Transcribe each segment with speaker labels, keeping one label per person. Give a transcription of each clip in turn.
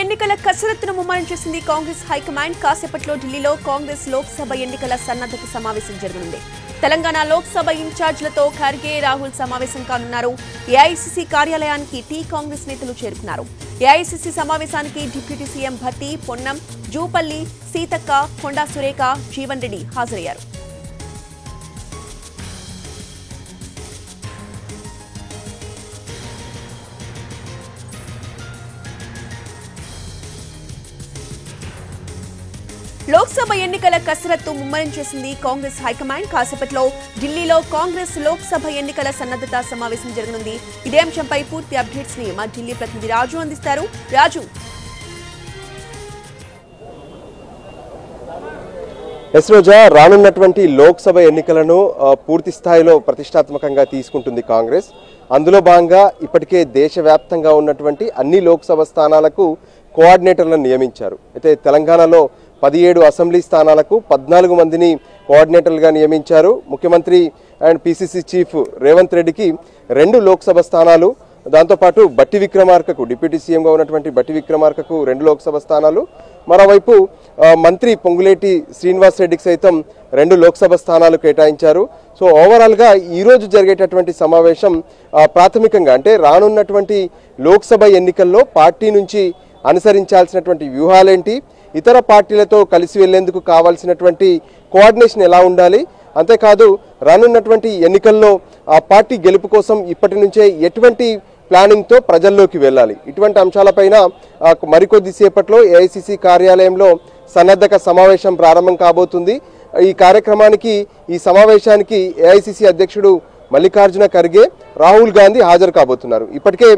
Speaker 1: ఎన్నికల కసరత్తును ముమ్మరం చేసింది కాంగ్రెస్ హైకమాండ్. కాసేపట్లో ఢిల్లీలో కాంగ్రెస్ లోక్సభ ఎన్నికల సన్నద్ధత సమావేశం జరగనుంది. తెలంగాణ లోక్సభ ఇన్ఛార్జ్లతో ఖర్గే, రాహుల్ సమావేశం కానున్నారు. ఏఐసీసీ కార్యాలయానికి టీ కాంగ్రెస్ నేతలు చేరుకున్నారు. ఏఐసీసీ సమావేశానికి డిప్యూటీ సీఎం భట్టి, పొన్నం, జూపల్లి, సీతక్క, కొండా సురేఖ, జీవన్ రెడ్డి హాజరయ్యారు. లోక్సభ ఎన్నికల కసరత్తు ముమ్మరం చేసింది కాంగ్రెస్ హైకమాండ్. కాసేపట్లో ఢిల్లీలో కాంగ్రెస్ లోక్సభ ఎన్నికల సన్నద్ధత సమావేశం జరగనుంది. ఇదే అంశంపై పూర్తి అప్డేట్స్ ని మా ఢిల్లీ ప్రతినిధి రాజు అందిస్తారు. రాజు,
Speaker 2: రోజా, రానున్నటువంటి లోక్సభ ఎన్నికలను పూర్తి స్థాయిలో ప్రతిష్టాత్మకంగా తీసుకుంటుంది కాంగ్రెస్. అందులో భాగంగా ఇప్పటికే దేశవ్యాప్తంగా ఉన్నటువంటి అన్ని లోక్సభ స్థానాలకు కోఆర్డినేటర్లను నియమించారు. అయితే తెలంగాణలో 17 అసెంబ్లీ స్థానాలకు 14 మందిని కోఆర్డినేటర్లుగా నియమించారు. ముఖ్యమంత్రి అండ్ పిసిసి చీఫ్ రేవంత్ రెడ్డికి 2 లోక్సభ స్థానాలు, దాంతోపాటు బట్టి విక్రమార్కకు, డిప్యూటీ సీఎంగా ఉన్నటువంటి బట్టి విక్రమార్కకు 2 లోక్సభ స్థానాలు, మరోవైపు మంత్రి పొంగులేటి శ్రీనివాస్ రెడ్డికి సైతం 2 లోక్సభ స్థానాలు కేటాయించారు. సో ఓవరాల్గా ఈరోజు జరిగేటటువంటి సమావేశం ప్రాథమికంగా అంటే రానున్నటువంటి లోక్సభ ఎన్నికల్లో పార్టీ నుంచి అనుసరించాల్సినటువంటి వ్యూహాలేంటి, ఇతర పార్టీలతో కలిసి వెళ్లేందుకు కావాల్సినటువంటి కోఆర్డినేషన్ ఎలా ఉండాలి, అంతేకాదు రానున్నటువంటి ఎన్నికల్లో ఆ పార్టీ గెలుపు కోసం ఇప్పటి నుంచే ఎటువంటి ప్లానింగ్తో ప్రజల్లోకి వెళ్ళాలి, ఇటువంటి అంశాలపైన మరికొద్ది సేపట్లో ఏఐసీసీ కార్యాలయంలో సన్నద్ధక సమావేశం ప్రారంభం కాబోతుంది. ఈ కార్యక్రమానికి, ఈ సమావేశానికి ఏఐసీసీ అధ్యక్షుడు మల్లికార్జున ఖర్గే, రాహుల్ గాంధీ హాజరు కాబోతున్నారు. ఇప్పటికే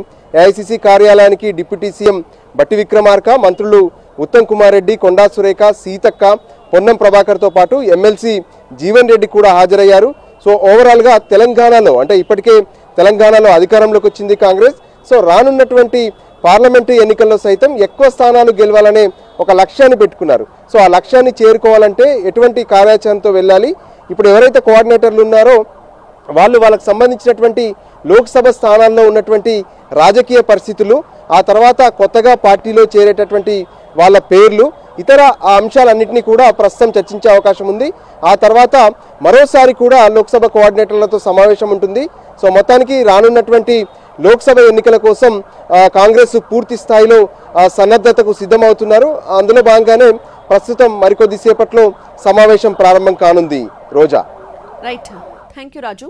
Speaker 2: ఏఐసీసీ కార్యాలయానికి డిప్యూటీ సీఎం బట్టి విక్రమార్క, మంత్రులు ఉత్తమ్ కుమార్ రెడ్డి, కొండా సురేఖ, సీతక్క, పొన్నం ప్రభాకర్తో పాటు ఎమ్మెల్సీ జీవన్ రెడ్డి కూడా హాజరయ్యారు. సో ఓవరాల్గా తెలంగాణలో అంటే ఇప్పటికే తెలంగాణలో అధికారంలోకి వచ్చింది కాంగ్రెస్. సో రానున్నటువంటి పార్లమెంటు ఎన్నికల్లో సైతం ఎక్కువ స్థానాలు గెలవాలనే ఒక లక్ష్యాన్ని పెట్టుకున్నారు. సో ఆ లక్ష్యాన్ని చేరుకోవాలంటే ఎటువంటి కార్యాచరణతో వెళ్ళాలి, ఇప్పుడు ఎవరైతే కోఆర్డినేటర్లు ఉన్నారో వాళ్ళకు సంబంధించినటువంటి లోక్సభ స్థానాల్లో ఉన్నటువంటి రాజకీయ పరిస్థితులు, ఆ తర్వాత కొత్తగా పార్టీలో చేరేటటువంటి వాళ్ళ పేర్లు, ఇతర అంశాలన్నింటినీ కూడా ప్రస్తుతం చర్చించే అవకాశం ఉంది. ఆ తర్వాత మరోసారి కూడా లోక్సభ కోఆర్డినేటర్లతో సమావేశం ఉంటుంది. సో మొత్తానికి రానున్నటువంటి లోక్సభ ఎన్నికల కోసం కాంగ్రెస్ పూర్తి స్థాయిలో సన్నద్ధతకు సిద్ధమవుతున్నారు. అందులో భాగంగానే ప్రస్తుతం మరికొద్దిసేపట్లో సమావేశం ప్రారంభం కానుంది. రోజా,
Speaker 1: రైట్, థ్యాంక్ యూ రాజు.